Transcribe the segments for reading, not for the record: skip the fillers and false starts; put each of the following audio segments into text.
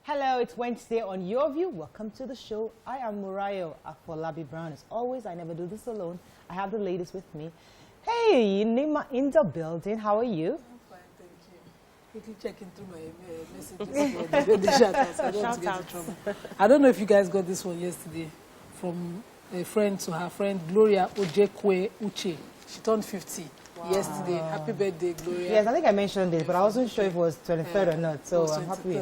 Hello, it's Wednesday on Your View. Welcome to the show. I am Murayo Afolabi Brown. As always, I never do this alone. I have the ladies with me. Hey, Nima in the building. How are you? I'm fine, thank you. Quickly checking through my messages. I don't know if you guys got this one yesterday from a friend to her friend, Gloria Ojekwe Uche. She turned 50 yesterday. Happy birthday, Gloria. Yes, I think I mentioned this, but I wasn't sure if it was 23rd or not, so I'm happy.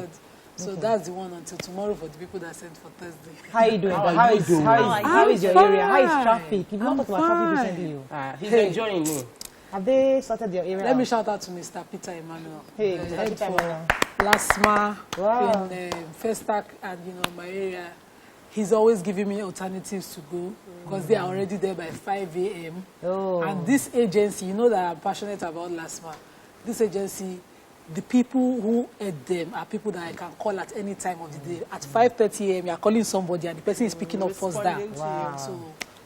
So that's the one until tomorrow for the people that sent for Thursday. How are you doing? How is your area? How is traffic? You've not talked about traffic recently. He's enjoying me. Have they sorted your area? Let me shout out to Mr. Peter Emmanuel. Hey, Mr. Peter Emmanuel. Lasma in Festac and my area. He's always giving me alternatives to go because they are already there by 5 a.m. Oh. And this agency, you know that I'm passionate about Lasma. This agency, the people who aid them are people that I can call at any time of the day. At 5:30 a.m., you're calling somebody and the person is picking up first down. Wow. So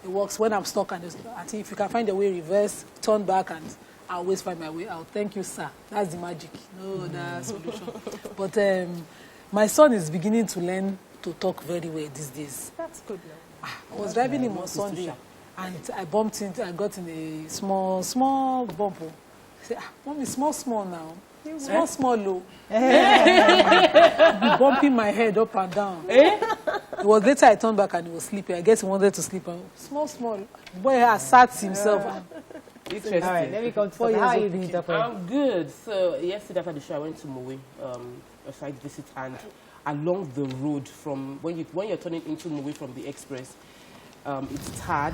it works when I'm stuck. And I think if you can find a way, reverse, turn back, and I always find my way out. Thank you, sir. That's the magic. No other solution. But my son is beginning to learn to talk very well these days. That's good. I was driving him on Sunday and I bumped into, I got in a small bump. I said, Mommy, small now. Small, low. Be bumping my head up and down. It was later I turned back and he was sleeping. I guess he wanted to sleep. Small. The boy has sat himself. Interesting. All right, let me come to how are you doing? I'm good. So yesterday after the show, I went to Mowe, a site visit, and along the road from when you're turning into Mowe from the express, it's hard,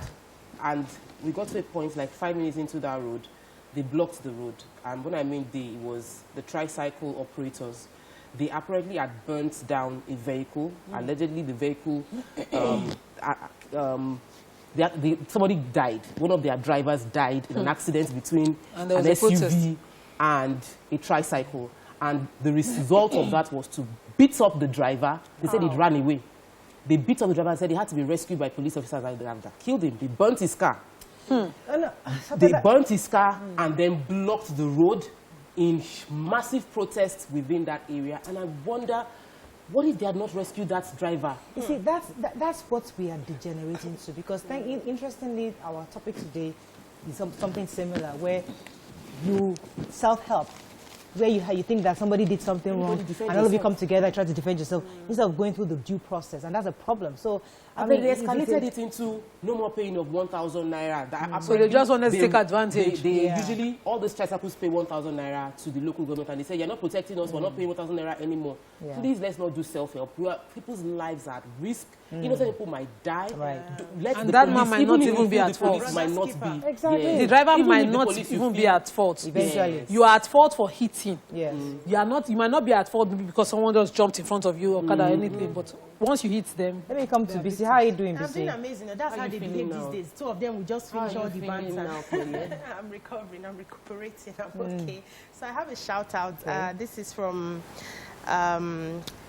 and we got to a point like 5 minutes into that road. They blocked the road, and when I mean they, it was the tricycle operators. They apparently had burnt down a vehicle. Allegedly, the vehicle, somebody died. One of their drivers died in an accident between an SUV and a tricycle. And the result of that was to beat up the driver. They said he ran away. They beat up the driver and said he had to be rescued by police officers that killed him. They burnt his car. They burnt his car and then blocked the road in massive protests within that area. And I wonder, what if they had not rescued that driver? You see, that's what we are degenerating to. Because interestingly, our topic today is something similar, where you self-help, where you think that somebody did something wrong, and all of you come together and try to defend yourself instead of going through the due process, and that's a problem. So I mean, they escalated it into no more paying of 1,000 naira. So they just wanted to take advantage. They usually, all these tricycles pay 1,000 naira to the local government, and they say, you're not protecting us, we're not paying 1,000 naira anymore. Please, let's not do self-help. People's lives are at risk. Innocent people might die. And that man might not even be at fault. Exactly. The driver might not even be at fault. Eventually. You are at fault for hitting. Yes. You might not be at fault because someone just jumped in front of you or anything, but once you hit them. Let me come to BC. How are you doing, BC? I'm doing amazing. That's how they behave these days. Two of them will just finish all the bands. I'm recovering. I'm recuperating. I'm okay. So I have a shout out. This is from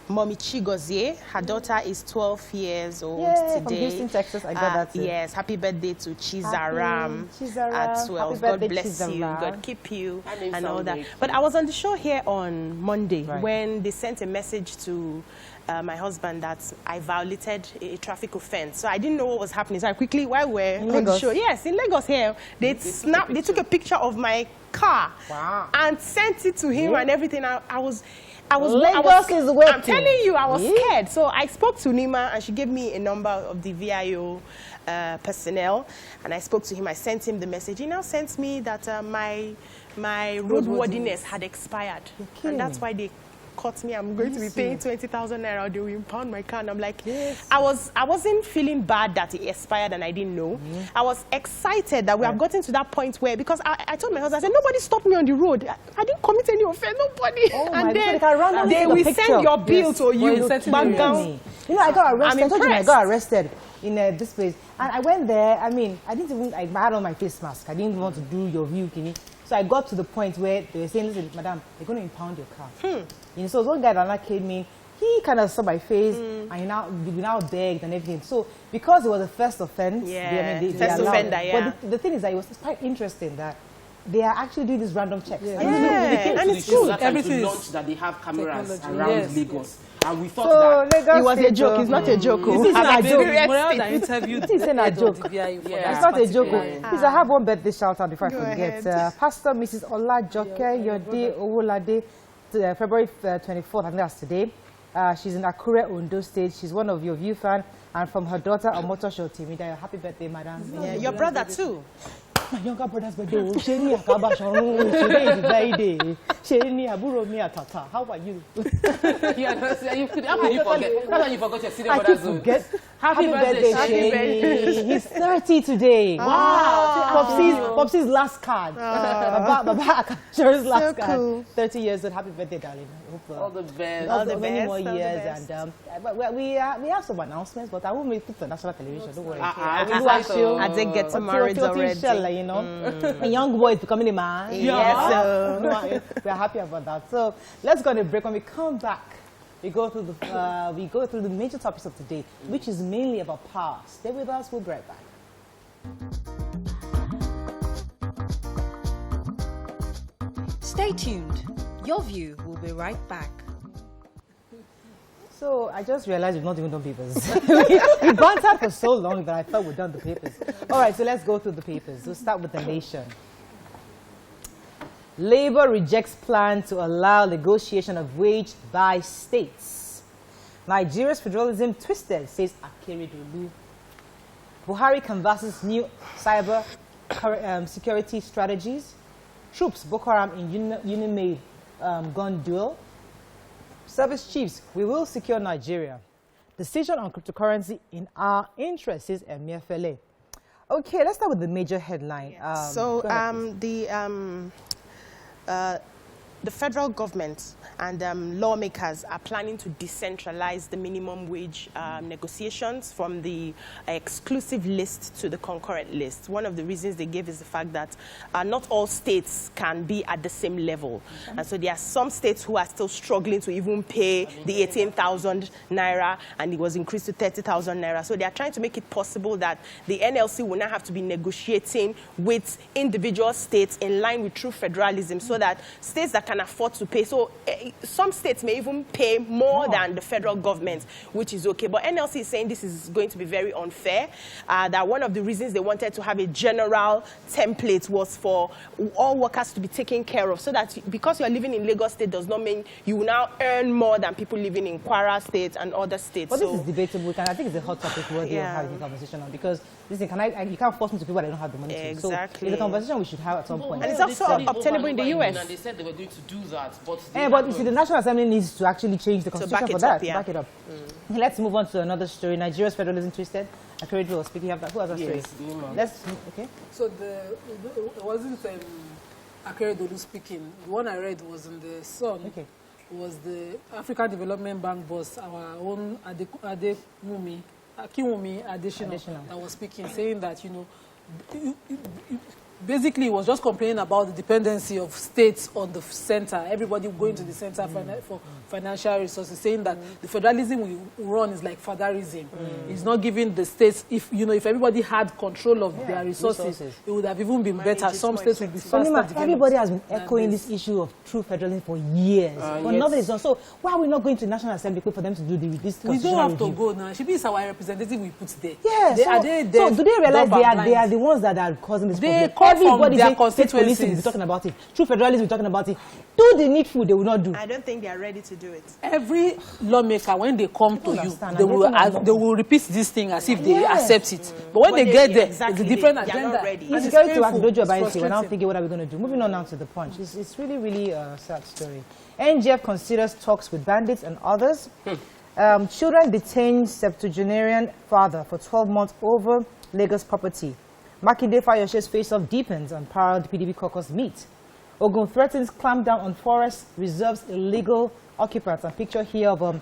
Mommy Chigozie. Her daughter is 12 years old today. From Houston, Texas. I got that too. Yes. Happy birthday to Chizaram at 12. God bless you. God keep you and all that. But I was on the show here on Monday when they sent a message to my husband that I violated a traffic offense. So I didn't know what was happening. So I quickly, while we're on the show, yes, in Lagos here, they took a picture of my car and sent it to him and everything. Lagos is waiting. I'm telling you, I was scared. So I spoke to Nima and she gave me a number of the VIO personnel, and I spoke to him. I sent him the message. He now sent me that my roadworthiness had expired, and that's why they caught me. I'm going to be paying 20,000 naira. They will impound my car. And I'm like, I wasn't feeling bad that it expired and I didn't know. I was excited that we have gotten to that point where, because I told my husband, I said, nobody stopped me on the road. I didn't commit any offense, nobody. And then they will send your bill to you back down. You know, I got arrested. I told you I got arrested in this place. And I went there. I mean, I didn't even, I had on my face mask. I didn't want to do your view, Kini. So I got to the point where they were saying, listen, madam, they're going to impound your car. You know, so one guy that came in, he kind of saw my face, and we now begged and everything. So because it was a first offense, first offender, But the thing is that it was quite interesting that they are actually doing these random checks. Yeah. And it's cool. good. Everything is launch that they have cameras around Lagos. And we thought that Lagos it was a joke. It's not a joke. It's not a joke. It's not a joke. It's not a joke. Please, I have one birthday shout out before I forget. Pastor Mrs. Olajoke Yode Owolade, February 24th, I think that's today. She's in Akure, Ondo State. She's one of your view fans. And from her daughter, Omotosho Timida. Happy birthday, madam. Yeah, your brother too. My younger brother's birthday. Sheni Akaba Shonu. Today is the day. Sheni Aburo Mi Atata. How are you? How can you forget? How can you forget your senior brother's Happy birthday, Sheni. He's 30 today. Wow. Popsy's last card. Baba Akasho's last card. 30 years old. Happy birthday, darling. All the best. All the many best. more All years. the best. And we have some announcements, but I won't make it to national television. Don't worry. I did get married already. You know, a young boy is becoming a man. Yes. We are happy about that. So let's go on a break. When we come back, we go through the major topics of today, which is mainly about power. Stay with us. We'll be right back. Stay tuned. Your View will be right back. So I just realized we've not even done papers. we bantered for so long that I thought we'd done the papers. All right, so let's go through the papers. We'll start with the Nation. Labour rejects plan to allow negotiation of wage by states. Nigeria's federalism twisted, says Akeredolu. Buhari canvasses new cyber security strategies. Troops Boko Haram in Unimade gun duel. Service chiefs, we will secure Nigeria. Decision on cryptocurrency in our interest, says Emir Fele. Okay, let's start with the major headline. The federal government and lawmakers are planning to decentralize the minimum wage negotiations from the exclusive list to the concurrent list. One of the reasons they gave is the fact that not all states can be at the same level. And so there are some states who are still struggling to even pay the 18,000 naira, and it was increased to 30,000 naira. So they are trying to make it possible that the NLC will not have to be negotiating with individual states in line with true federalism, so that states that can afford to pay. So some states may even pay more than the federal government, which is okay. But NLC is saying this is going to be very unfair. That one of the reasons they wanted to have a general template was for all workers to be taken care of, so that because you are living in Lagos State does not mean you will now earn more than people living in Kwara State and other states. But this is debatable, and I think it's a hot topic worthy of having a conversation on, because listen, you can't force me to people that don't have the money to. Exactly. So it's a conversation we should have at some point. And it's also obtainable in the US. And they said they were going to do that, but you see, the National Assembly needs to actually change the constitution for that. Back it up. Let's move on to another story. Nigeria's federalism twisted. Akeredolu was speaking of that. Who has that story? Okay. So it wasn't Akeredolu speaking. The one I read was in the Sun. Okay. It was the African Development Bank boss, our own Akinwumi Adesina, that was speaking, saying that, you know, basically, it was just complaining about the dependency of states on the center, everybody going to the center for financial resources, saying that the federalism we run is like fatherism. It's not giving the states, if everybody had control of their resources, it would have even been better. Some states would be faster developed. Everybody has been echoing this issue of true federalism for years, but nothing is done. So why are we not going to the National Assembly for them to do this? We don't have to go now. She is our representative we put there. Yeah, so do they realize they are the ones that are causing this problem? Everybody from their constituencies will be talking about it. True federalism will be talking about it. Do the needful, they will not do. I don't think they are ready to do it. Every lawmaker, when they come to you, they will repeat this thing as if they accept it. But when they get there, it's a different agenda. It's going to Dojo Abaisi. We're now thinking, what are we going to do? Moving on now to the Punch. It's really, really a sad story. NGF considers talks with bandits and others. Children detained septuagenarian father for 12 months over Lagos property. Makinde Fayoshe's face-off deepens on parallel PDP caucus meet. Ogun threatens clamp down on forest reserves illegal occupants. A picture here of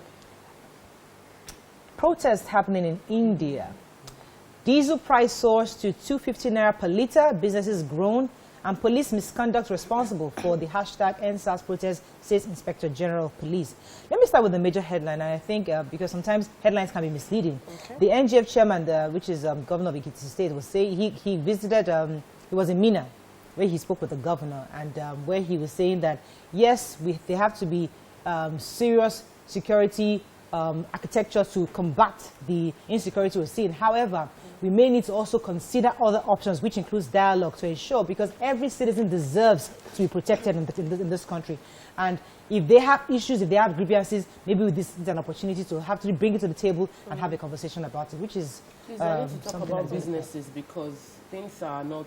protest happening in India. Diesel price soars to 250 naira per litre. Businesses groan, and police misconduct responsible for the hashtag EndSARS protest, says Inspector General of Police. Let me start with the major headline, and I think because sometimes headlines can be misleading. Okay. The NGF chairman, which is Governor of Ekiti State, was saying he visited, he was in Mina where he spoke with the governor, and where he was saying that, yes, there have to be serious security architecture to combat the insecurity we're seeing. However, we may need to also consider other options, which includes dialogue, to ensure, because every citizen deserves to be protected in this country. And if they have issues, if they have grievances, maybe this is an opportunity to have to bring it to the table and have a conversation about it, which is I need to talk about businesses, because things are not,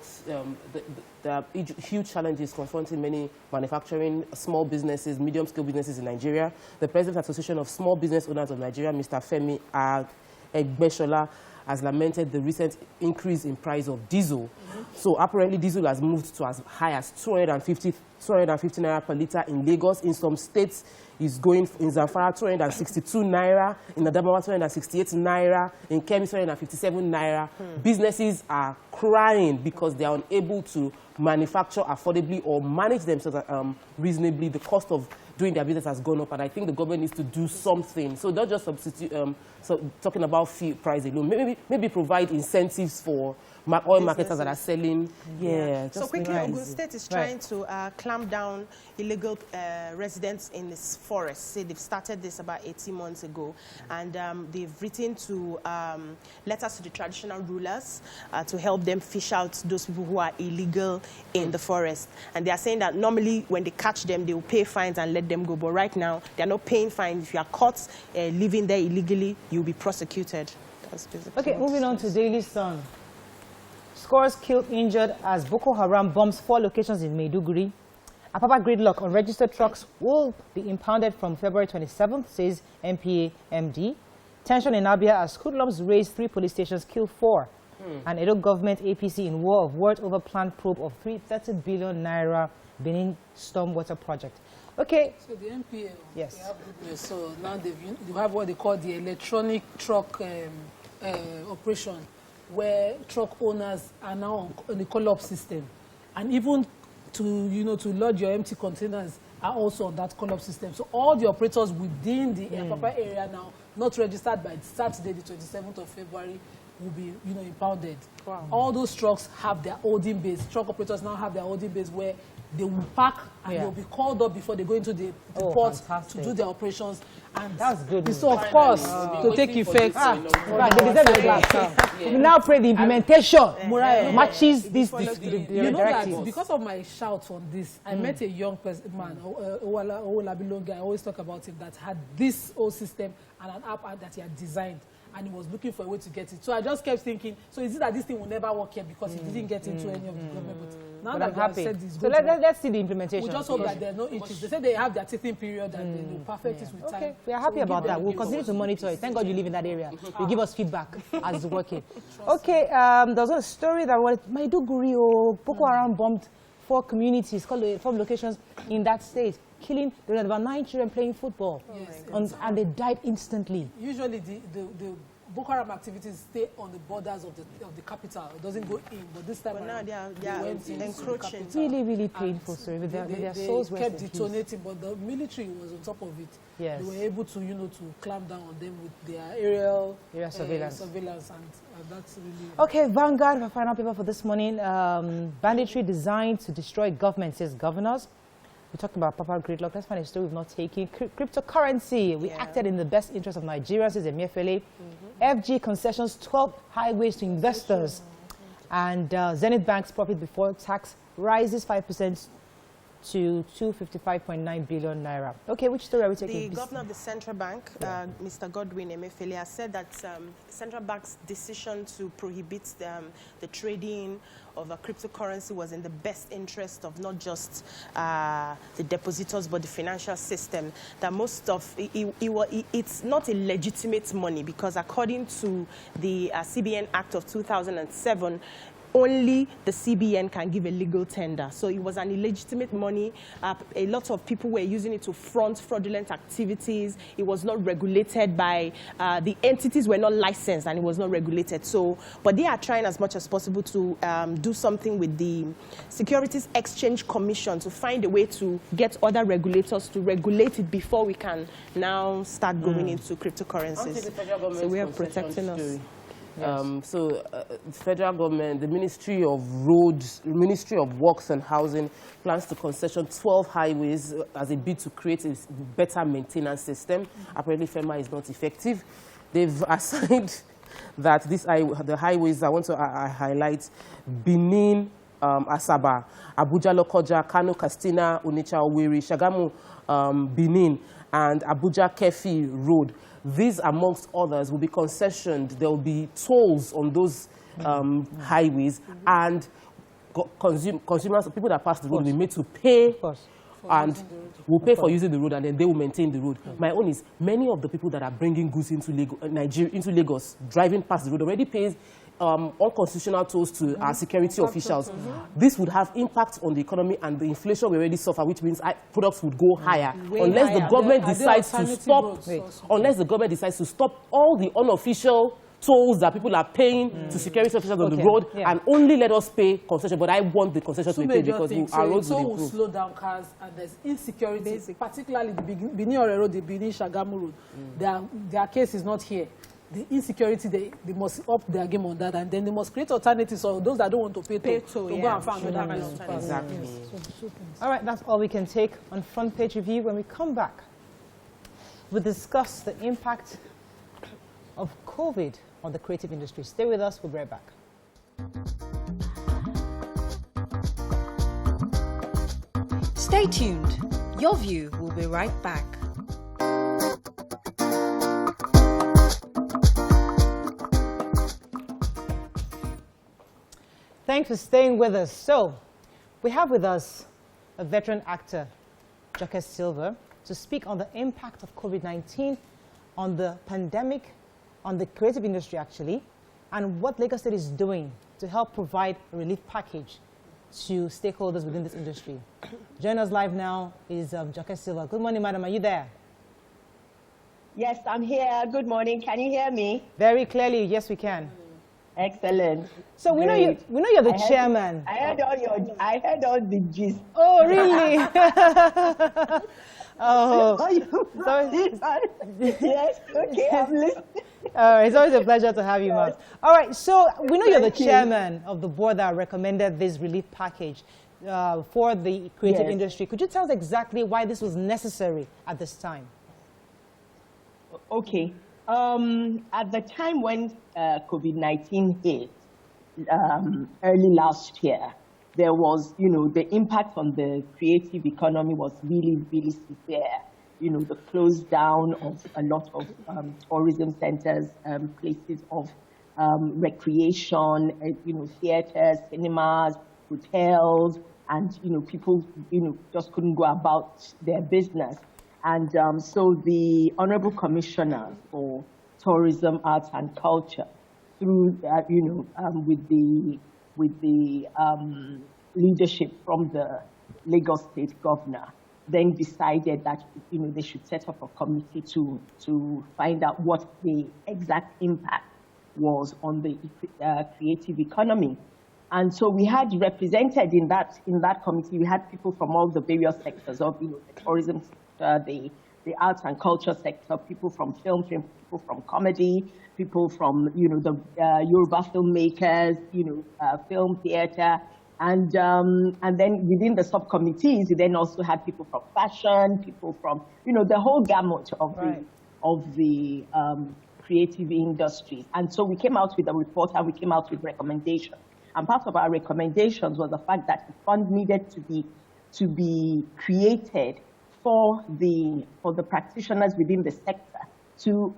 there are huge challenges confronting many manufacturing, small businesses, medium-scale businesses in Nigeria. The President of the Association of Small Business Owners of Nigeria, Mr. Femi Egbeshola, has lamented the recent increase in price of diesel. So apparently diesel has moved to as high as 250 naira per litre in Lagos. In some states, is going in Zamfara 262 naira, in Adamawa 268 naira, in Kemi 257 naira. Businesses are crying because they are unable to manufacture affordably or manage themselves reasonably. The cost of doing their business has gone up, and I think the government needs to do something. So not just substitute, talking about fuel price alone. Maybe provide incentives for oil marketers that are selling. Yeah. So quickly, Ogun State is trying to clamp down illegal residents in this forest. Say they've started this about 18 months ago, and they've written to letters to the traditional rulers to help them fish out those people who are illegal in the forest. And they are saying that normally when they catch them, they will pay fines and let them go. But right now, they are not paying fines. If you are caught living there illegally, you'll be prosecuted. That's basically okay, moving on to Daily Sun. Scores killed, injured as Boko Haram bombs 4 locations in Maiduguri. Apapa gridlock on registered trucks will be impounded from February 27th, says MPA MD. Tension in Abia as hoodlums raise 3 police stations, kill 4. And Edo government APC in war of words over planned probe of 330 billion naira Benin stormwater project. Okay. So the MPA, yes. They have good, so now they have what they call the electronic truck operation, where truck owners are now on the call-up system, and even to to load your empty containers are also on that call-up system. So all the operators within the Apapa area now, not registered by Saturday, the 27th of February, will be impounded. Wow. All those trucks have their holding base. Truck operators now have their holding base where they will park and they'll be called up before they go into the port to do their operations. And that's good. So of course, to take effect. They deserve a clap. We now pray the implementation matches this that because of my shout on this, I met a young man, Owolabilonga, I always talk about him, that had this whole system and an app that he had designed, and he was looking for a way to get it. So I just kept thinking, so is it that this thing will never work here because he didn't get into any of the government? But now that I've said this, so let's see the implementation. We just hope that there are no issues. They say they have their teething period and they will perfect it with time. Okay, we are happy about that. We'll continue to monitor it. Thank God you live in that area. You give us feedback as it's working. Okay, there was a story that Maiduguri or Boko Haram bombed 4 communities, called 4 locations in that state, killing. There were about 9 children playing football, and they died instantly. Usually, the Boko Haram activities stay on the borders of the capital. It doesn't go in, but this time now they are encroaching. Really, really painful story. Their souls were kept detonating, but the military was on top of it. Yes. They were able to, to clamp down on them with their aerial surveillance, and that's really... Okay, Vanguard, our final paper for this morning. Banditry designed to destroy government, says governors. We talked about Papa Gridlock. Let's find a story we've not taken. Cryptocurrency. We acted in the best interest of Nigerians, says Emefiele. FG concessions 12 highways to investors. And Zenith Bank's profit before tax rises 5% to 255.9 billion naira. Okay, which story are we taking? The governor of the central bank, Mr. Godwin Emefiele, has said that central bank's decision to prohibit the trading of a cryptocurrency was in the best interest of not just the depositors but the financial system. That most of it's not a legitimate money, because according to the CBN Act of 2007, only the CBN can give a legal tender. So it was an illegitimate money. A lot of people were using it to front fraudulent activities. It was not regulated by, the entities were not licensed, and it was not regulated. So, but they are trying as much as possible to do something with the Securities Exchange Commission to find a way to get other regulators to regulate it before we can now start going into cryptocurrencies. So we are protecting us. The federal government, the Ministry of Roads, Ministry of Works and Housing plans to concession 12 highways as a bid to create a better maintenance system. Apparently, FEMA is not effective. They've assigned that the highways I want to highlight: Benin, Asaba, Abuja Lokoja, Kano, Katsina, Onitsha, Owerri, Shagamu, Benin, and Abuja Kefi Road. These, amongst others, will be concessioned. There will be tolls on those highways, and consumers, people that pass the road, will be made to pay and will pay for using the road, and then they will maintain the road. My own is, many of the people that are bringing goods into Lagos, driving past the road, already pays unconstitutional tolls to our security officials. This would have impact on the economy, and the inflation we already suffer, which means products would go higher unless the government decides to stop. Unless the government decides to stop all the unofficial tolls that people are paying to security officials on the road, and only let us pay concession. But I want the concession to be paid because our roads will improve. will slow down cars, and there's insecurity, particularly the Benin Road, the Benin Shagamu Road. Their case is not here. The insecurity, they must up their game on that, and then they must create alternatives for those that don't want to pay toll to go and find another kind of pass. Exactly. All right, that's all we can take on Front Page Review. When we come back, we'll discuss the impact of COVID on the creative industry. Stay with us, we'll be right back. Stay tuned. Your View will be right back. Thanks for staying with us. So, we have with us a veteran actor, Joke Silva, to speak on the impact of COVID-19 on the pandemic, on the creative industry actually, and what Lagos State is doing to help provide a relief package to stakeholders within this industry. Joining us live now is Joke Silva. Good morning, madam. Are you there? Yes, I'm here. Good morning. Can you hear me? Very clearly. Yes, we can. Excellent. So we know you're the chairman. I heard all the gist. Oh, really? Oh, sorry. Yes, okay, I'm listening. It's always a pleasure to have you, ma'am. All right, so we know you're the chairman of the board that recommended this relief package for the creative industry. Could you tell us exactly why this was necessary at this time? Okay. At the time when COVID-19 hit, early last year, there was, the impact on the creative economy was really, really severe. The close down of a lot of tourism centers, places of recreation, theaters, cinemas, hotels, and, people, just couldn't go about their business. And so the Honorable Commissioner for Tourism, Arts and Culture, through, with the leadership from the Lagos State Governor, then decided that, they should set up a committee to find out what the exact impact was on the creative economy. And so we had represented in that committee, we had people from all the various sectors of, the tourism sector, the arts and culture sector, people from film, people from comedy, people from, the Yoruba filmmakers, film, theater, and then within the subcommittees, we then also had people from fashion, people from, the whole gamut of the creative industry. And so we came out with a report and we came out with recommendations. And part of our recommendations was the fact that the fund needed to be created for the practitioners within the sector to,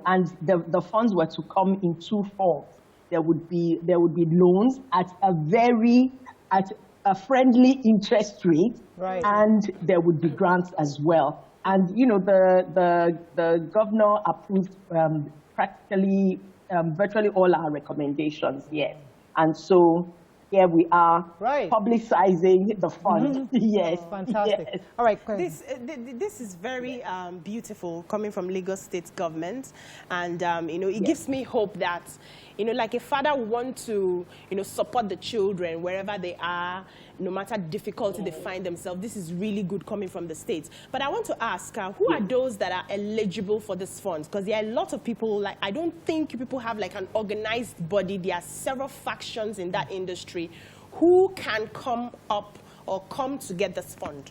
and the funds were to come in two forms. There would be loans at a friendly interest rate, and there would be grants as well. And the governor approved practically virtually all our recommendations. Yes, and so here we are, publicizing the fund. Yes, fantastic. Yes. All right, this is very beautiful coming from Lagos State government, and it gives me hope that like a father would want to support the children wherever they are, no matter the difficulty they find themselves, this is really good coming from the States. But I want to ask, who are those that are eligible for this fund? Because there are a lot of people, like, I don't think people have like an organized body. There are several factions in that industry. Who can come up or come to get this fund?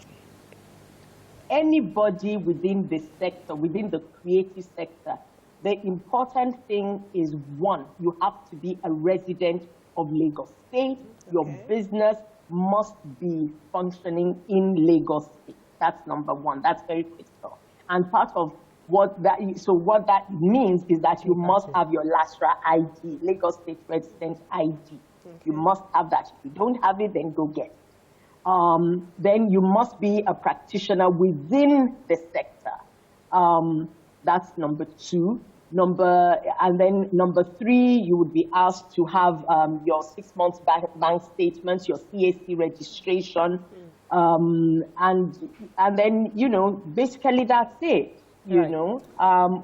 Anybody within the sector, within the creative sector. The important thing is, one, you have to be a resident of Lagos State. Your business must be functioning in Lagos State. That's number one. That's very critical. And part of what that means is that you must have your LASRA ID, Lagos State Resident ID. You must have that. If you don't have it, then go get it. Then you must be a practitioner within the sector. That's number two. And then number three, you would be asked to have your 6 months bank statements, your CAC registration, and then, you know, basically that's it. You know,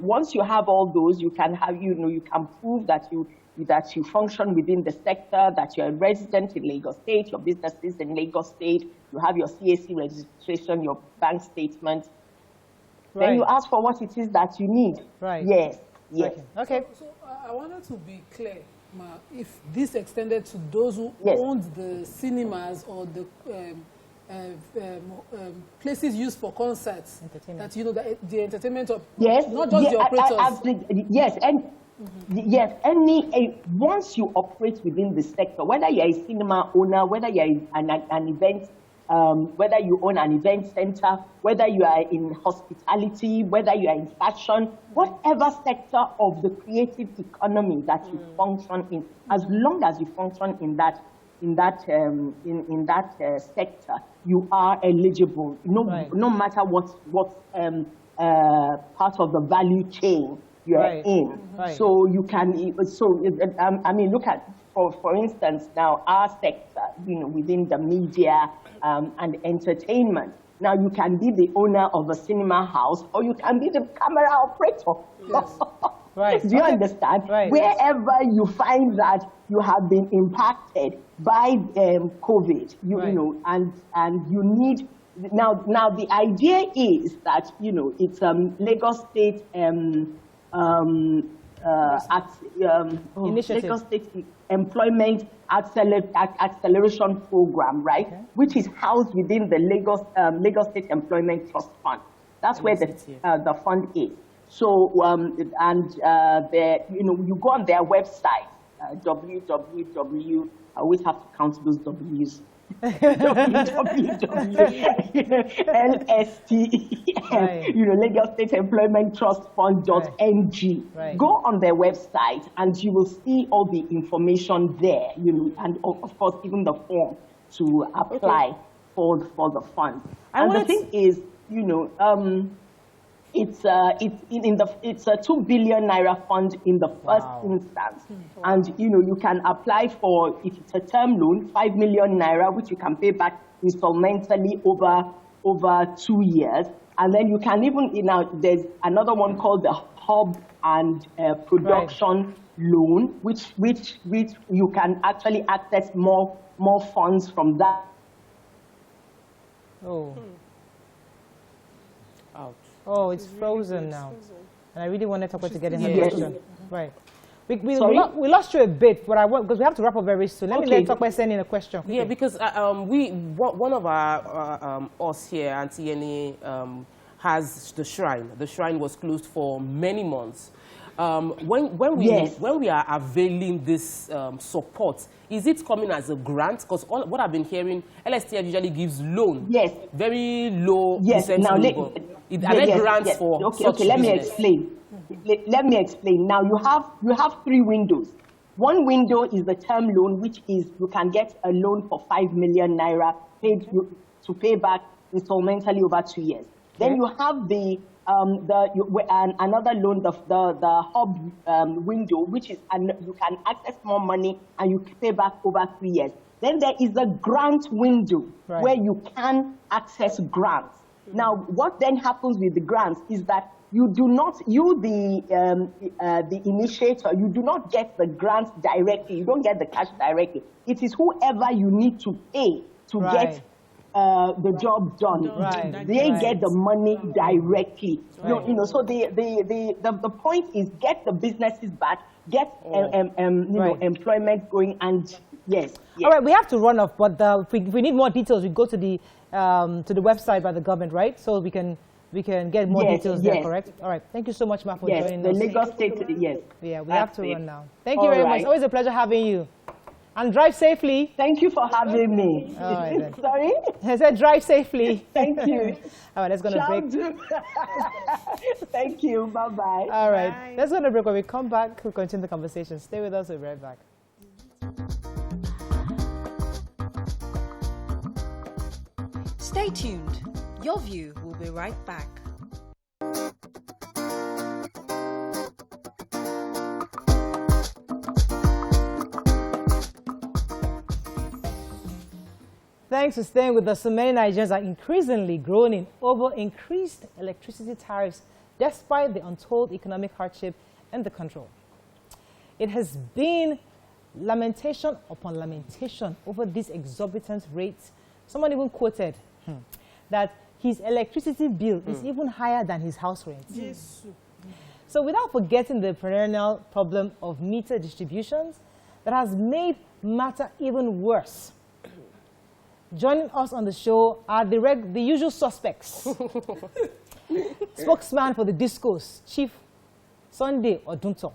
once you have all those, you can have, you know, you can prove that you function within the sector, that you're a resident in Lagos State, your business is in Lagos State, you have your CAC registration, your bank statement. Then you ask for what it is that you need. Yes. Okay. So I wanted to be clear, Ma, if this extended to those who owned the cinemas or the places used for concerts, that, you know, the entertainment of, not just the operators. Once you operate within the sector, whether you're a cinema owner, whether you're an event, whether you own an event center, whether you are in hospitality, whether you are in fashion, whatever sector of the creative economy that you function in, as long as you function in that sector, you are eligible. No matter what part of the value chain you're in. So you can. I mean, look at, for instance, now our sector, you know, within the media and entertainment. Now you can be the owner of a cinema house, or you can be the camera operator. Do you understand? Wherever you find that you have been impacted by COVID, you know, and you need. Now the idea is that, you know, it's Lagos State Lagos State Employment Acceleration Program, right? Which is housed within the Lagos State Employment Trust Fund. That's where the fund is. So you know, you go on their website, www. I always have to count those W's. LST, you know, Lagos State Employment Trust Fund.ng. Go on their website and you will see all the information there, you know, and of course even the form to apply for the fund. And the thing is, you know, it's a 2 billion naira fund in the first instance, and you know, you can apply for, if it's a term loan, 5 million naira, which you can pay back installmentally over 2 years, and then you can even, you know, there's another one called the hub and production loan, which you can actually access more funds from that. Oh, it's frozen now. And I really wanted Tokwe to get in her question. We lost you a bit, but because we have to wrap up very soon. Let me let Tokwe send in a question. Yeah, because one of our us here, Auntie Yeni, has the shrine. The shrine was closed for many months. When we are availing this support, is it coming as a grant? Because what I've been hearing, LSTF usually gives loan. Very low percentage. Are there grants for such let me business? explain. Let me explain. Now you have 3 windows. One window is the term loan, which is you can get a loan for 5 million naira to pay back installmentally over 2 years. Then you have another loan, the hub window, which is you can access more money and you pay back over 3 years. Then there is the grant window where you can access grants. Now, what then happens with the grants is that you do not, the initiator, you do not get the grants directly. You don't get the cash directly. It is whoever you need to pay to get the job done. They get the money directly. So the point is get the businesses back, get employment going, and yes. All right, we have to run off, but if we need more details, we go to the website by the government, right? So we can get more details there, correct? All right, thank you so much, Ma, for joining us. Yes, the Lagos State, yes. Yeah, we have to run now. Thank you very much. Always a pleasure having you. And drive safely. Thank you for having me. All right, then. Sorry? I said drive safely. Thank you. All right, let's go to break. Thank you. Bye-bye. All right, bye. Let's go to break. When we come back, we'll continue the conversation. Stay with us. We'll be right back. Stay tuned. Your View will be right back. Thanks for staying with us. So many Nigerians are increasingly groaning over increased electricity tariffs despite the untold economic hardship in the country. It has been lamentation upon lamentation over these exorbitant rates. Someone even quoted that his electricity bill is even higher than his house rent. Yes. So without forgetting the perennial problem of meter distributions that has made matter even worse. Joining us on the show are the usual suspects. Spokesman for the Discos, Chief Sunday Odunto.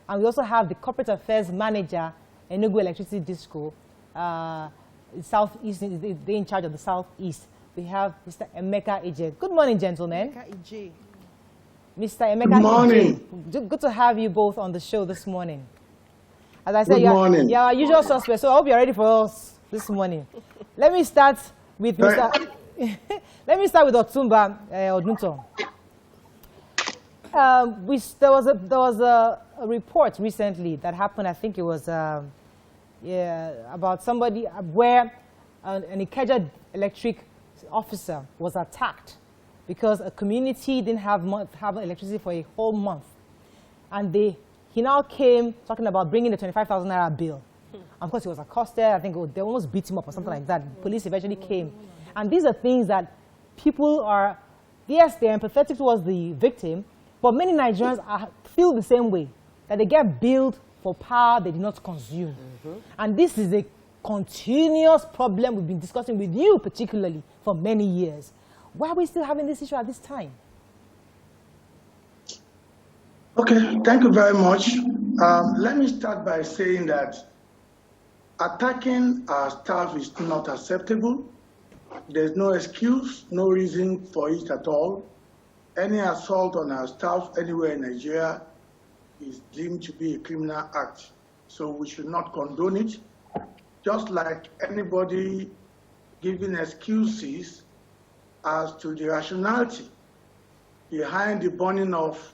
And we also have the Corporate Affairs Manager, Enugu Electricity Disco, Southeast, they're in charge of the Southeast. We have Mr. Emeka Ije. Good morning, gentlemen. Emeka Ije. Mr. Emeka Good morning. Ije. Good to have you both on the show this morning. As I said, you're our usual suspects, so I hope you're ready for us this morning. Let me start with Mr. Let me start with Otumba Odunto. There was a report recently that happened. I think it was about somebody where an Ikeja electric officer was attacked because a community didn't have electricity for a whole month, and he now came talking about bringing the 25,000 naira bill. Of course, he was accosted. I think they almost beat him up or something like that. Police eventually came. And these are things that people are, yes, they're empathetic towards the victim, but many Nigerians feel the same way, that they get billed for power they did not consume. And this is a continuous problem we've been discussing with you particularly for many years. Why are we still having this issue at this time? Okay, thank you very much. Let me start by saying that attacking our staff is not acceptable. There's no excuse, no reason for it at all. Any assault on our staff anywhere in Nigeria is deemed to be a criminal act. So we should not condone it. Just like anybody giving excuses as to the rationality behind the burning of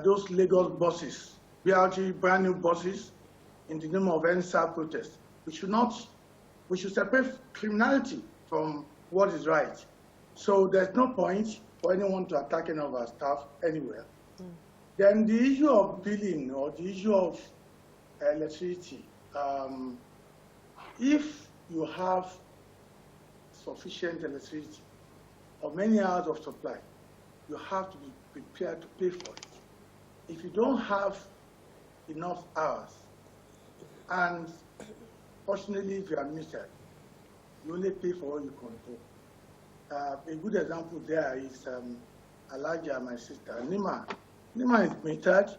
those Lagos buses, BRT brand new buses, in the name of NSA protest. We should separate criminality from what is right. So there's no point for anyone to attack any of our staff anywhere. Then the issue of billing or the issue of electricity, if you have sufficient electricity or many hours of supply, you have to be prepared to pay for it. If you don't have enough hours, and fortunately, if you are metered, you only pay for what you control. A good example there is Alaja, my sister, Nima. Nima is metered.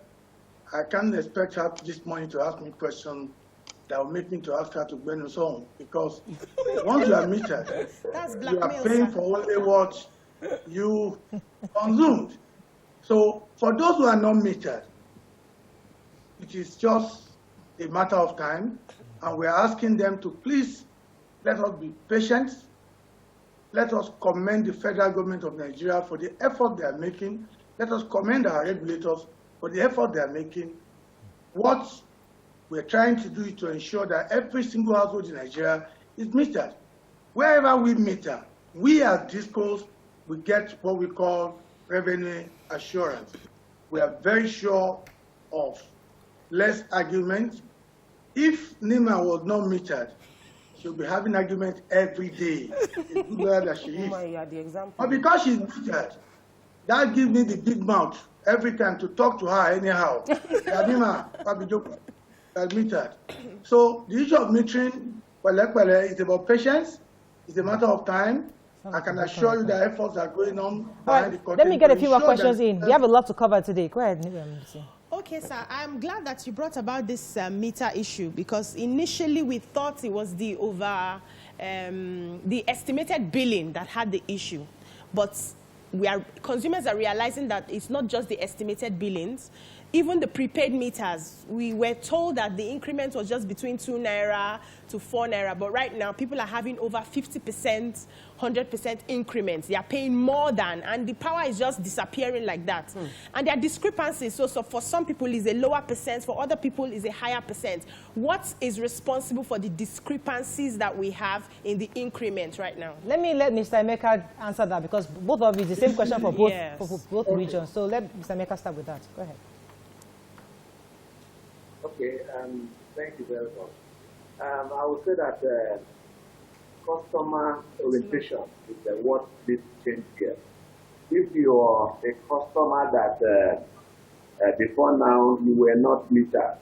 I can't expect her this morning to ask me questions that will make me to ask her to go and so on, because once you are metered, you are paying for only what you consumed. So for those who are not metered, it is just a matter of time, and we're asking them to please let us be patient. Let us commend the federal government of Nigeria for the effort they are making. Let us commend our regulators for the effort they are making. What we're trying to do is to ensure that every single household in Nigeria is metered. Wherever we meter, we as Discos, we get what we call revenue assurance. We are very sure of less argument. If Nima was not metered, she'll be having arguments every day. The good lawyer that she is. You are the example. But because she's metered, that gives me the big mouth every time to talk to her anyhow. Metered. So the issue of metering is about patience. It's a matter of time. I can assure you that efforts are going on behind the curtain. Let me get a few more questions in. We have a lot to cover today. Go ahead. Okay, sir. I'm glad that you brought about this meter issue, because initially we thought it was the estimated billing that had the issue, but consumers are realizing that it's not just the estimated billings. Even the prepaid meters, we were told that the increment was just between 2 naira to 4 naira, but right now people are having over 50%, 100% increments. They are paying more than, and the power is just disappearing like that. And there are discrepancies. So for some people it's a lower percent, for other people it's a higher percent. What is responsible for the discrepancies that we have in the increment right now? Let Mr. Emeka answer that, because both of you, the same question for both, yes. for both regions. So let Mr. Emeka start with that. Go ahead. Okay, thank you very much. I would say that customer orientation is what needs to change here. If you are a customer that before now you were not metered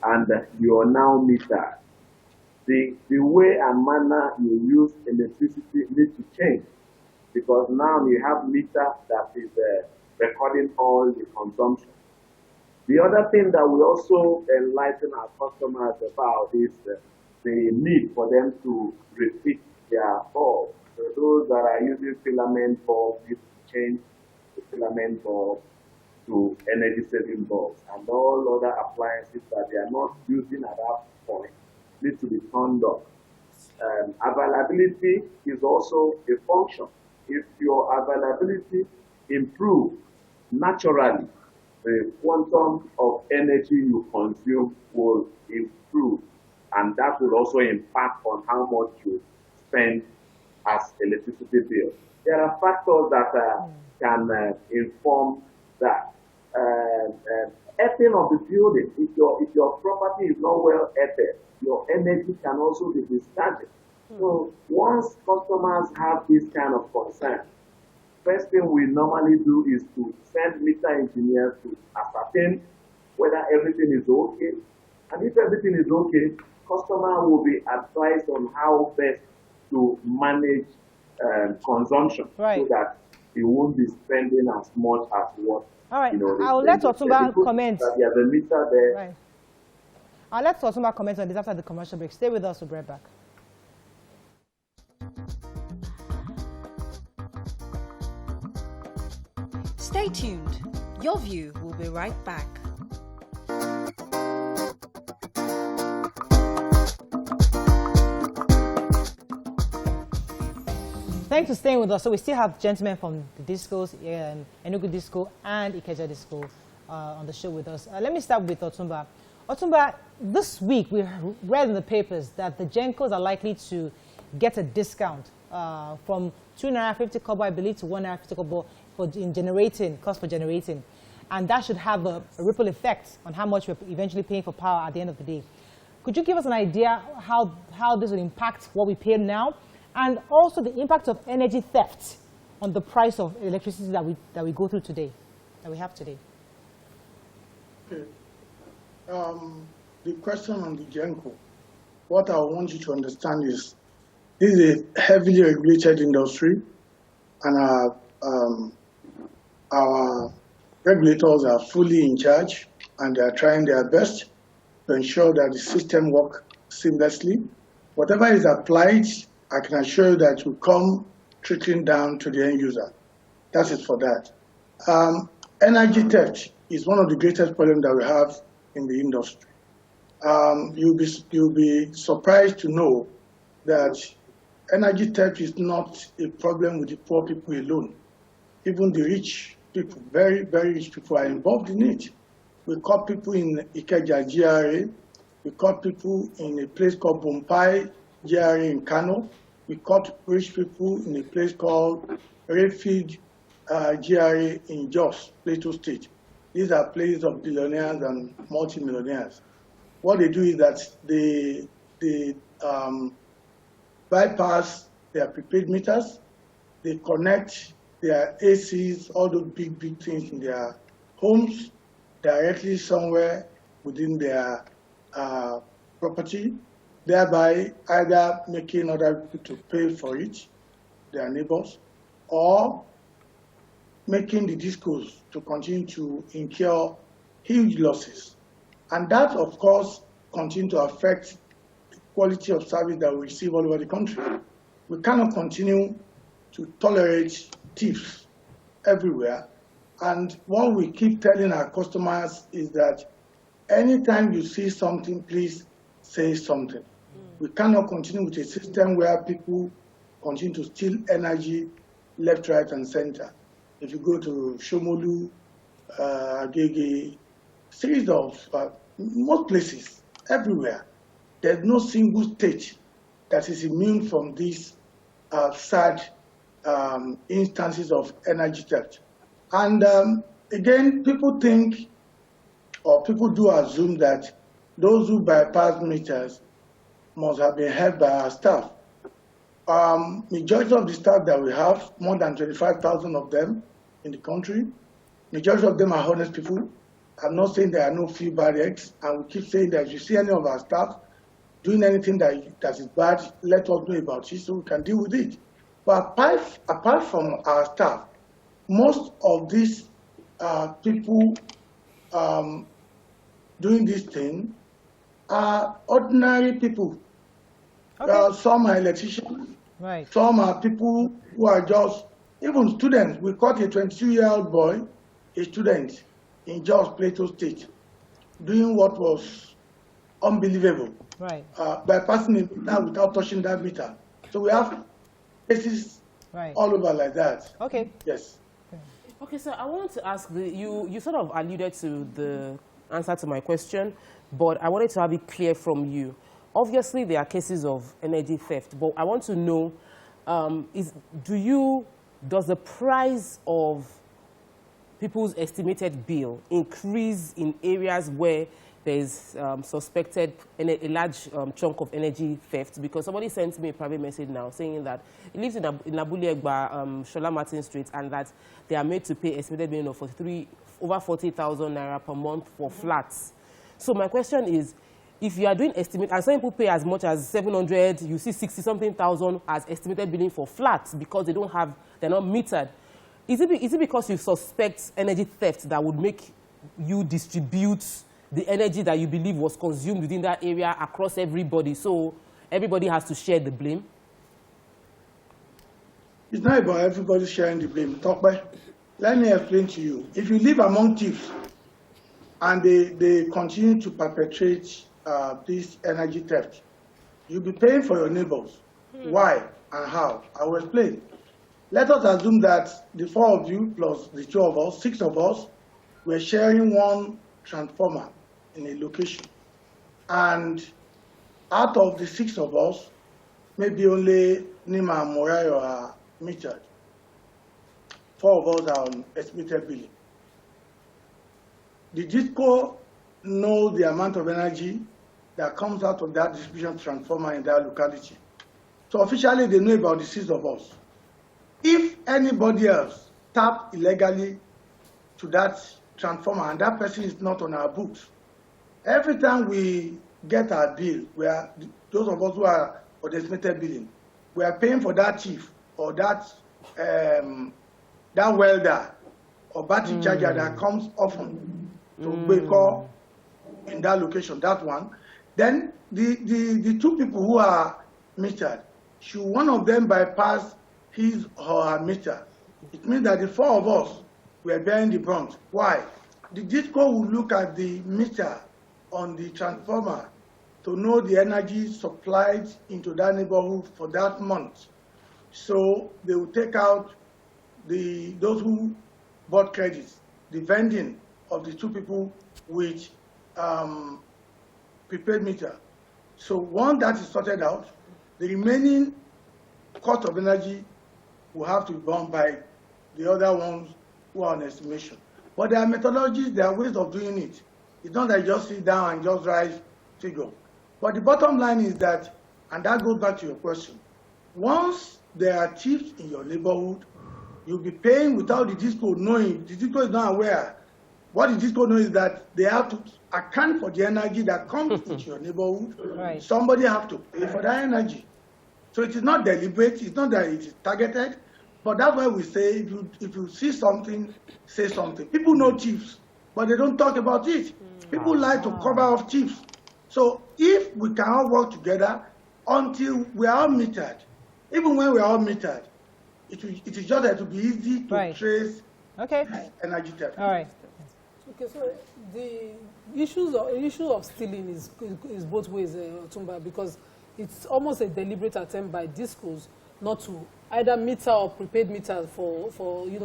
and you are now metered, the way and manner you use electricity needs to change, because now you have meter that is recording all the consumption. The other thing that we also enlighten our customers about is the need for them to repeat their bulbs. So those that are using filament bulbs need to change the filament bulb to energy-saving bulbs, and all other appliances that they are not using at that point need to be turned off. Availability is also a function. If your availability improves naturally, the quantum of energy you consume will improve, and that will also impact on how much you spend as electricity bill. There are factors that can inform that. Earthing of the building, if your property is not well earthed, your energy can also be discharged. So once customers have this kind of concern, first thing we normally do is to send meter engineers to ascertain whether everything is okay. And if everything is okay, customer will be advised on how best to manage consumption, so that he won't be spending as much as what. All right, I'll let Otumba comment. There's a meter there. Right. I'll let Otumba comment on this after the commercial break. Stay with us, we'll be right back. Stay tuned. Your View will be right back. Thanks for staying with us. So we still have gentlemen from the discos, Enugu Disco and Ikeja Disco on the show with us. Let me start with Otumba. Otumba, this week we read in the papers that the Gencos are likely to get a discount from 2 naira 50 kobo, I believe, to 1 naira 50 kobo cost for generating. And that should have a ripple effect on how much we're eventually paying for power at the end of the day. Could you give us an idea how this will impact what we pay now, and also the impact of energy theft on the price of electricity that we go through today, that we have today? Okay. The question on the Genco, what I want you to understand is this is a heavily regulated industry, and our regulators are fully in charge, and they are trying their best to ensure that the system works seamlessly. Whatever is applied, I can assure you that will come trickling down to the end user. That is for that. Energy theft is one of the greatest problems that we have in the industry. You'll be surprised to know that energy theft is not a problem with the poor people alone. Even the rich people, very, very rich people, are involved in it. We caught people in Ikeja GRA. We caught people in a place called Bumpai GRA in Kano. We caught rich people in a place called Refuge GRA in Jos, Plateau State. These are places of billionaires and multimillionaires. What they do is that they bypass their prepaid meters. They connect their ACs, all those big things in their homes directly somewhere within their property, thereby either making other people to pay for it, their neighbors, or making the discos to continue to incur huge losses. And that, of course, continue to affect the quality of service that we receive all over the country. We cannot continue to tolerate thieves everywhere. And what we keep telling our customers is that anytime you see something, please say something. We cannot continue with a system where people continue to steal energy left, right, and center. If you go to Shomolu, Agege, series of most places, everywhere, there's no single state that is immune from these sad instances of energy theft. And again, people think, or people do assume that those who bypass meters must have been helped by our staff. Majority of the staff that we have, more than 25,000 of them in the country, majority of them are honest people. I'm not saying there are no few bad eggs, and we keep saying that if you see any of our staff doing anything that is bad, let us know about it so we can deal with it. But apart from our staff, most of these people doing this thing are ordinary people. Okay. Some are electricians, right. Some are people who are just, even students. We caught a 22-year-old boy, a student in Jos Plateau State, doing what was unbelievable, right. Bypassing it now without touching that meter. So we have cases right. all over like that. Okay. Yes. Okay, so I wanted to ask, you sort of alluded to the answer to my question, but I wanted to have it clear from you. Obviously, there are cases of energy theft, but I want to know, does the price of people's estimated bill increase in areas where there's suspected a large chunk of energy theft? Because somebody sent me a private message now saying that he lives in Abule Egba, Shola Martin Street, and that they are made to pay estimated bill of over 40,000 naira per month for flats. So my question is, if you are doing estimate, and some people pay as much as 700, you see 60-something thousand as estimated billing for flats because they're not metered. Is it because you suspect energy theft that would make you distribute the energy that you believe was consumed within that area across everybody, so everybody has to share the blame? It's not about everybody sharing the blame. Let me explain to you. If you live among thieves and they continue to perpetrate this energy theft, you'll be paying for your neighbors. Why and how? I will explain. Let us assume that the 4 of you plus the 2 of us, 6 of us, we're sharing one transformer in a location. And out of the 6 of us, maybe only Nima and Morayo are metered. 4 of us are on estimated billing. The DISCO knows the amount of energy that comes out of that distribution transformer in that locality. So officially, they know about the 6 of us. If anybody else tapped illegally to that transformer and that person is not on our books, every time we get our bill, those of us who are on estimated billing, we are paying for that chief or that welder or battery charger that comes often to Beko in that location, that one. Then the 2 people who are metered, should one of them bypass his or her meter, it means that the 4 of us were bearing the brunt. Why? The DISCO will look at the meter on the transformer to know the energy supplied into that neighborhood for that month. So they will take out those who bought credits, the vending of the 2 people with prepaid meter. So once that is sorted out, the remaining cost of energy will have to be borne by the other ones who are on estimation. But there are methodologies, there are ways of doing it. It's not that you just sit down and just write figure. But the bottom line is that, and that goes back to your question, once there are thieves in your neighborhood, you'll be paying without the disco knowing. The disco is not aware. What the disco knows is that they have to account for the energy that comes into your neighborhood. Right. Somebody have to pay for that energy. So it is not deliberate. It's not that it is targeted. But that's why we say if you see something, say something. People know thieves, but they don't talk about it. People like to cover up thieves. So if we can all work together until we are all metered, even when we are all metered, it is just that it will be easy to trace energy theft. All right. Okay, so the issue of stealing is both ways, Otumba, because it's almost a deliberate attempt by discos not to either meter or prepaid meters for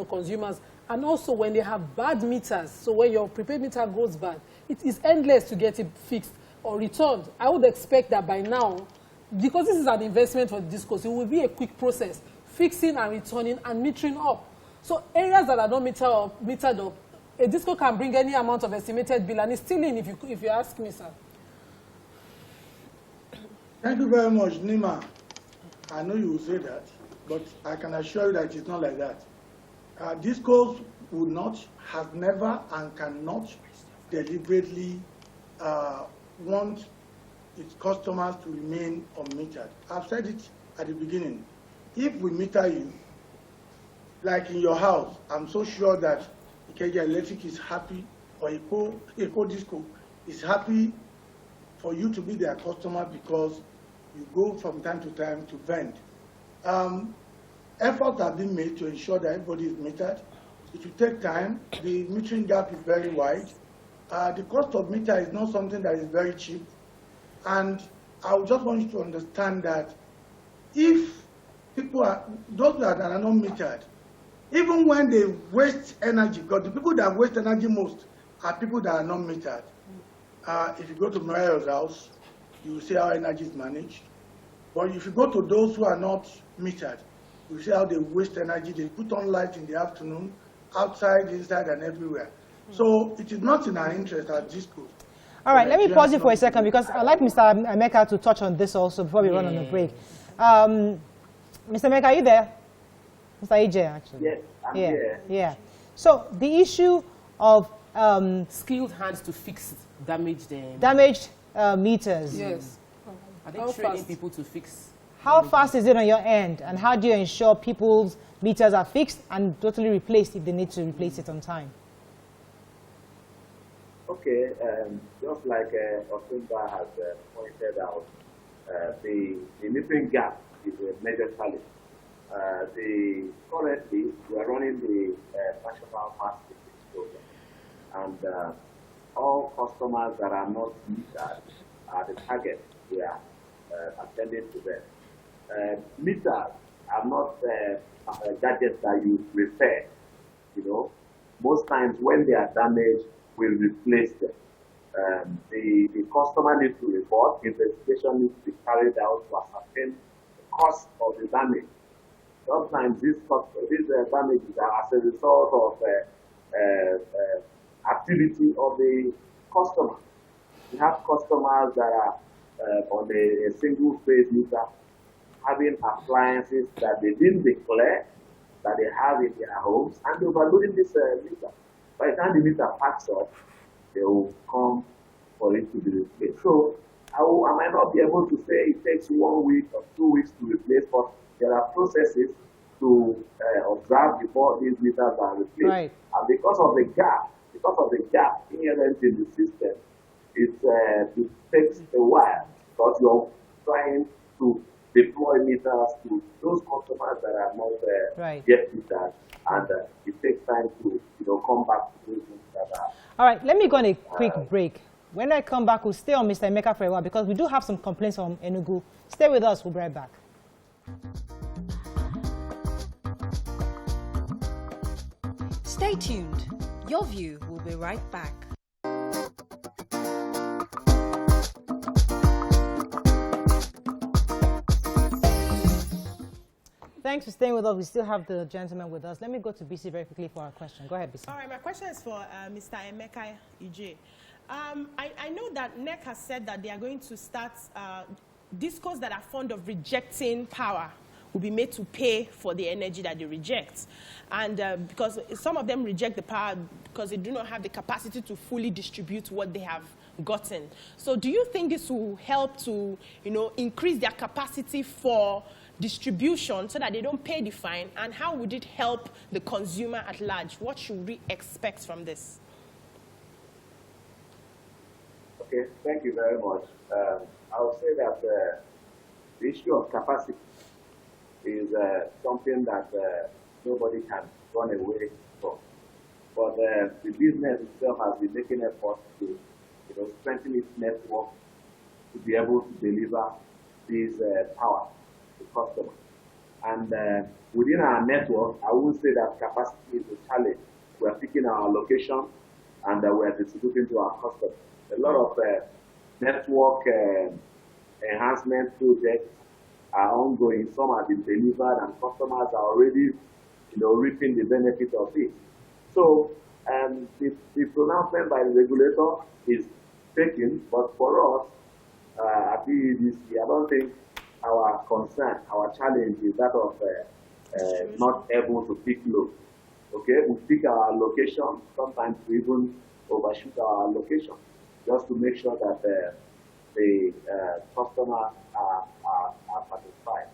consumers, and also when they have bad meters. So when your prepaid meter goes bad, it is endless to get it fixed or returned. I would expect that by now, because this is an investment for discos, it will be a quick process, fixing and returning and metering up. So areas that are not metered up, a disco can bring any amount of estimated bill and it's still in, if you ask me, sir. Thank you very much, Nima. I know you will say that, but I can assure you that it's not like that. Discos would not, have never, and cannot deliberately want its customers to remain unmetered. I've said it at the beginning. If we meter you, like in your house, I'm so sure that Ikeja Electric is happy, or Eco Disco is happy for you to be their customer because you go from time to time to vend. Efforts have been made to ensure that everybody is metered. It will take time. The metering gap is very wide. The cost of meter is not something that is very cheap. And I just want you to understand that if people those that are not metered, even when they waste energy, because the people that waste energy most are people that are not metered. If you go to Mariah's house, you will see how energy is managed. But if you go to those who are not metered, you will see how they waste energy. They put on light in the afternoon, outside, inside, and everywhere. So it is not in our interest as discos. All right, let me pause you for a second because I'd like Mr. Emeka to touch on this also before we run on the break. Mr. Emeka, are you there? Mr. AJ, actually. Yes, I'm here. Yeah. So the issue of skilled hands to fix damaged meters. Yes. I think training people to fix. How fast is it on your end, and how do you ensure people's meters are fixed and totally replaced if they need to replace it on time? Okay, just like Otumba has pointed out, the metering gap is a major challenge. Currently, we are running the national mass fixing program, and all customers that are not metered are the target. We are attending to them. Meters are not gadgets that you repair. Most times when they are damaged, we'll replace them. The customer needs to report. Investigation needs to be carried out to ascertain the cause of the damage. Sometimes these damages are as a result of activity of the customer. We have customers that are on a single phase meter having appliances that they didn't declare that they have in their homes, and they're overloading this meter. By the time the meter packs up, they will come for it to be replaced. So I might not be able to say it takes 1 week or 2 weeks to replace, but there are processes to observe before these meters are replaced. Right. And because of the gap inherent in the system, it takes a while because you're trying to deploy meters to those customers that are not yet metered, and it takes time to come back to those that are. All right, let me go on a quick break. When I come back, we'll stay on Mr. Emeka for a while because we do have some complaints from Enugu. Stay with us, we'll be right back. Stay tuned. Your View will be right back. Thanks for staying with us. We still have the gentleman with us. Let me go to BC very quickly for our question. Go ahead, BC. All right, my question is for Mr. Emeka Ije. I know that NEC has said that they are going to start discos that are fond of rejecting power will be made to pay for the energy that they reject. And because some of them reject the power because they do not have the capacity to fully distribute what they have gotten. So do you think this will help to, increase their capacity for distribution so that they don't pay the fine? And how would it help the consumer at large? What should we expect from this? Okay, thank you very much. I would say that the issue of capacity is something that nobody can run away from. But the business itself has been making efforts to strengthen its network to be able to deliver this power to customers. And within our network, I would say that capacity is a challenge. We are picking our location and we are distributing to our customers. A lot of network enhancement projects are ongoing. Some have been delivered and customers are already reaping the benefit of it. So the pronouncement by the regulator is taken, but for us, at the EDC, I don't think our concern, our challenge is that of not able to pick load. Okay, we pick our location, sometimes we even overshoot our location, just to make sure that the customers are satisfied.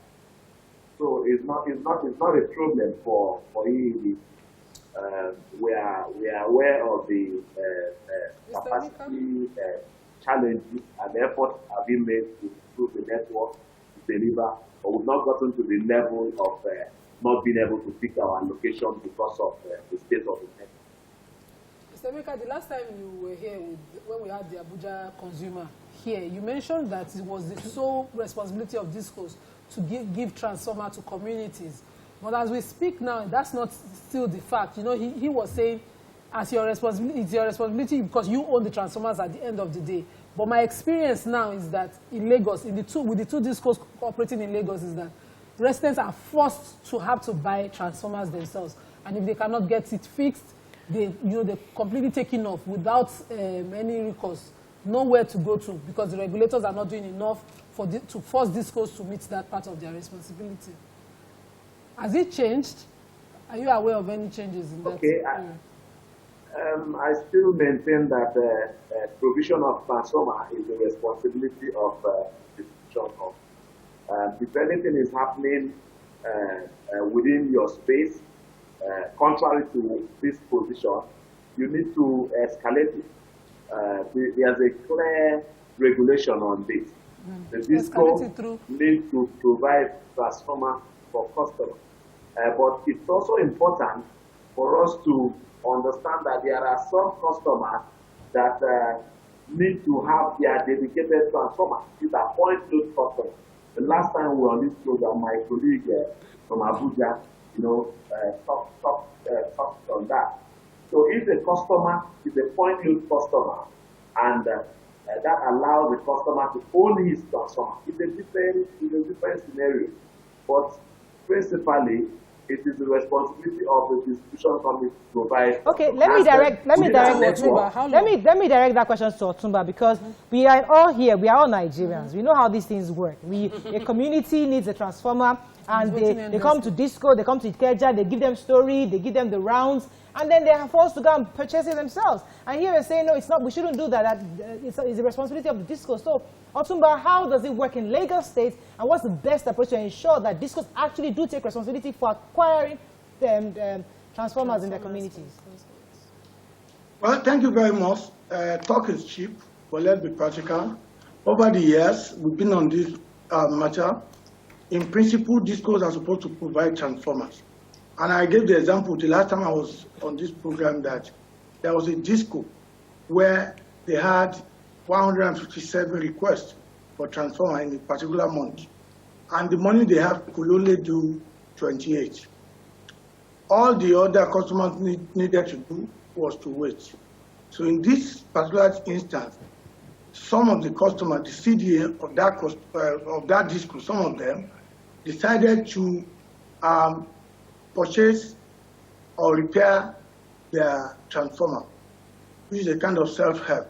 So it's not a problem for EED. We are aware of the capacity challenges and the efforts have been made to improve the network to deliver, but we've not gotten to the level of not being able to pick our location because of the state of the network. Mr. Emeka, the last time you were here when we had the Abuja consumer here, you mentioned that it was the sole responsibility of Discos to give transformer to communities. But as we speak now, that's not still the fact. He was saying, it's your responsibility because you own the transformers at the end of the day. But my experience now is that in Lagos, with the two Discos operating in Lagos, is that residents are forced to have to buy transformers themselves. And if they cannot get it fixed, they're completely taken off without any recourse, nowhere to go to, because the regulators are not doing enough to force Discos to meet that part of their responsibility. Has it changed? Are you aware of any changes in that? Okay, I still maintain that provision of transformer is the responsibility of distribution of. If anything is happening within your space, contrary to this position, you need to escalate it. There's a clear regulation on this. The DISCO needs to provide transformer for customers. But it's also important for us to understand that there are some customers that need to have their dedicated transformer. These are point-load customers. The last time we were on this program, my colleague from Abuja, talked on that. So if the customer is a point-load customer and that allows the customer to own his transformer, it's a different scenario. But principally, it is the responsibility of the distribution company to provide. Okay, let me direct that question to Otumba, because we are all here, we are all Nigerians. We know how these things work. A community needs a transformer, and they come to Disco, they come to Ikeja, they give them story, they give them the rounds, and then they are forced to go and purchase it themselves. And here we're saying, no, it's not, we shouldn't do that. It's the responsibility of the Disco. So, Otumba, how does it work in Lagos State, and what's the best approach to ensure that Discos actually do take responsibility for acquiring transformers in their communities? Well, thank you very much. Talk is cheap, but let's be practical. Over the years, we've been on this matter. In principle, Discos are supposed to provide transformers. And I gave the example the last time I was on this program that there was a Disco where they had 157 requests for transformer in a particular month. And the money they have could only do 28. All the other customers needed to do was to wait. So in this particular instance, some of the customers, the CDA of that Disco, some of them decided to purchase or repair their transformer, which is a kind of self-help.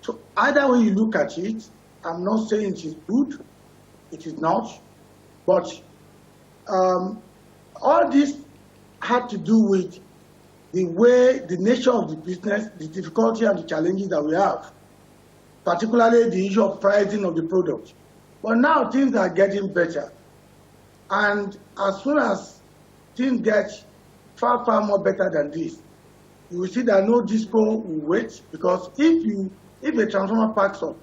So either way you look at it, I'm not saying it is good, it is not, but all this had to do with the way, the nature of the business, the difficulty and the challenges that we have, particularly the issue of pricing of the product. But now things are getting better. And as soon as things get far, far more better than this, you will see that no disco will wait, because if a transformer packs up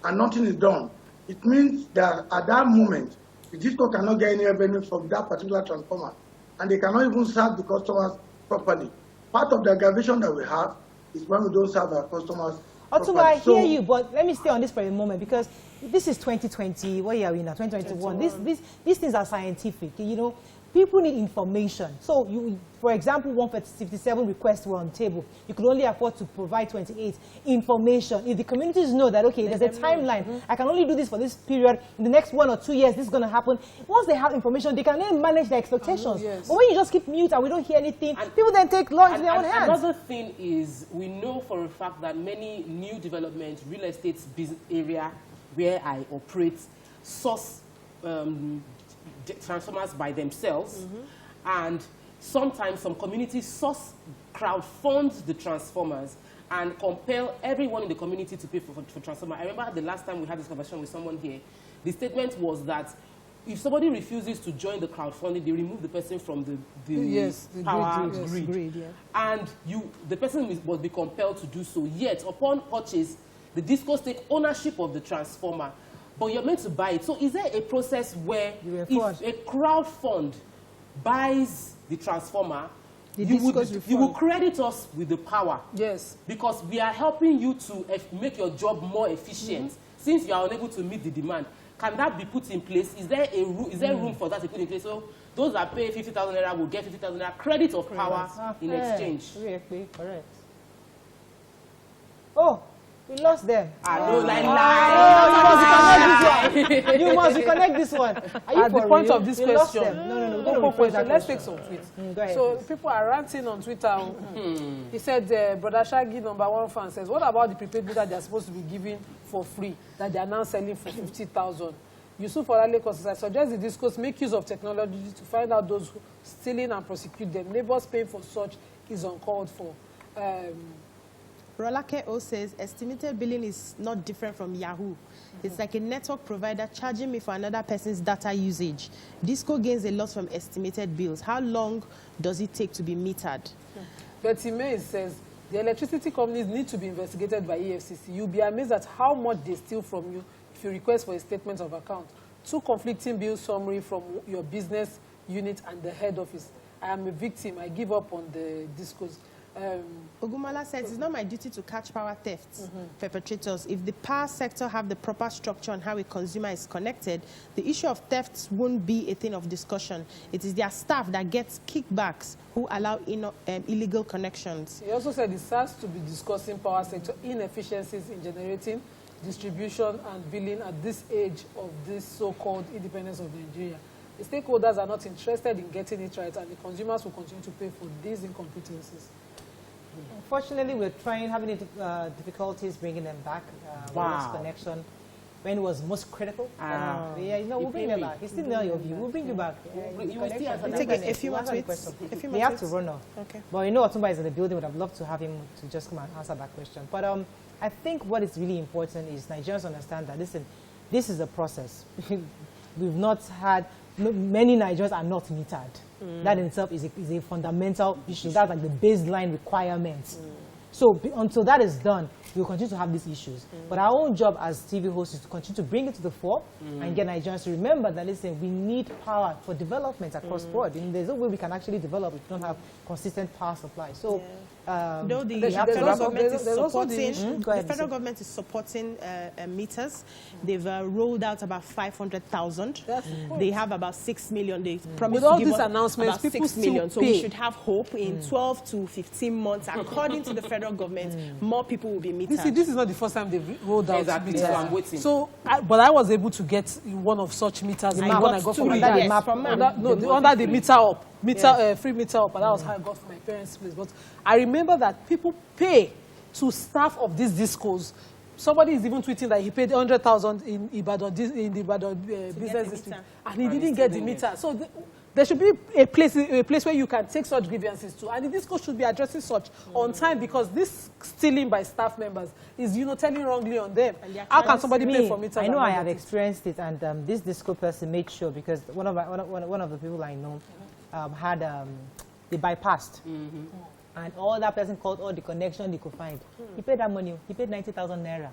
and nothing is done, it means that at that moment, the disco cannot get any revenue from that particular transformer, and they cannot even serve the customers properly. Part of the aggravation that we have is when we don't serve our customers properly. I hear you, but let me stay on this for a moment, because this is 2020. What year are we now? 2021. These things are scientific. You know, people need information. So, for example, 157 requests were on the table. You could only afford to provide 28. Information. If the communities know that, okay, there's a timeline, I can only do this for this period, in the next 1 or 2 years, this is going to happen. Once they have information, they can then manage their expectations. Yes. But when you just keep mute and we don't hear anything, people then take law into their own hands. Another thing is, we know for a fact that many new developments, real estate business area where I operate, source transformers by themselves, and sometimes some communities crowdfund the transformers and compel everyone in the community to pay for transformer. I remember the last time we had this conversation with someone here, the statement was that if somebody refuses to join the crowdfunding, they remove the person from the power grid. Yeah. And the person will be compelled to do so. Yet, upon purchase, the discos take ownership of the transformer, but you're meant to buy it. So is there a process where if a crowd fund buys the transformer, you will credit us with the power? Yes. Because we are helping you to make your job more efficient, since you are unable to meet the demand. Can that be put in place? Is there room for that to be put in place? So those that pay 50,000 naira will get 50,000 naira credit of power in exchange. Correct. Oh, we lost them. You must reconnect this one. Are you at the point of this question, no. Let's take some tweets. So people are ranting on Twitter. He said, Brother Shaggy, #1 fan, says, what about the prepaid meter they are supposed to be giving for free that they are now selling for 50,000? Yusuf Olaleko says, I suggest the discourse make use of technology to find out those who stealing and prosecute them. Neighbors paying for such is uncalled for. Rolake O says, estimated billing is not different from Yahoo. It's like a network provider charging me for another person's data usage. Disco gains a lot from estimated bills. How long does it take to be metered? Betty May says, the electricity companies need to be investigated by EFCC. You'll be amazed at how much they steal from you if you request for a statement of account. 2 conflicting bill summary from your business unit and the head office. I am a victim. I give up on the discos. Ogumala says, it's not my duty to catch power thefts perpetrators. If the power sector have the proper structure on how a consumer is connected, the issue of thefts won't be a thing of discussion. It is their staff that gets kickbacks who allow illegal connections. He also said it has to be discussing power sector inefficiencies in generating, distribution and billing at this age of this so-called independence of Nigeria. The stakeholders are not interested in getting it right, and the consumers will continue to pay for these incompetencies. Unfortunately, we're having difficulties bringing them back. Lost connection when it was most critical. We'll bring them back. It's still not your view. We'll bring you back. Take a few more tweets. We have to run off. Okay. But Otumba is in the building. Would have loved to have him to just come and answer that question. But I think what is really important is Nigerians understand that, listen, this is a process. We've not had, many Nigerians are not metered. That in itself is a fundamental issue. That's like the baseline requirement. So until that is done, we'll continue to have these issues. But our own job as TV hosts is to continue to bring it to the fore and get Nigerians to remember that, listen, we need power for development across board. And there's no way we can actually develop if we don't have consistent power supply. So though the federal government is supporting meters, they've rolled out about 500,000. They have about 6 million. They promised to give us about 6 million. So we should have hope in 12 to 15 months, according to the federal government, more people will be metered. This is not the first time they've rolled out meters. So I'm waiting. So, but I was able to get one of such meters. The one I got from my dad. Under the meter up. Free meter up, and that was how I got from my parents' place. But I remember that people pay to staff of these discos. Somebody is even tweeting that he paid 100,000 in the Ibadan business district, and he didn't get the meter. So There should be a place where you can take such grievances to, and the disco should be addressing such on time, because this stealing by staff members is, telling wrongly on them. How can somebody pay for meters? I know I have experienced it, and this disco person made sure, because one of the people I know they bypassed. And all that person called all the connection they could find. He paid that money. He paid 90,000 naira.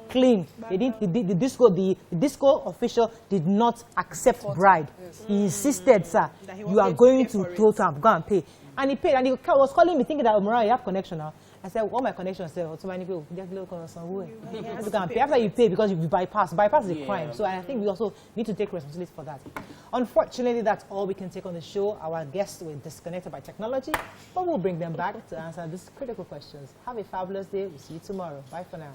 Clean. They didn't. The disco official did not accept bribe. He insisted, sir, you are going to go and pay. And he paid. And he was calling me thinking that, Mariah, you have connection now. I said, all my connections say, so many people just look on somewhere. You can pay after you pay, because you bypass. Bypass is a crime. So I think we also need to take responsibility for that. Unfortunately, that's all we can take on the show. Our guests were disconnected by technology, but we'll bring them back to answer these critical questions. Have a fabulous day. We'll see you tomorrow. Bye for now.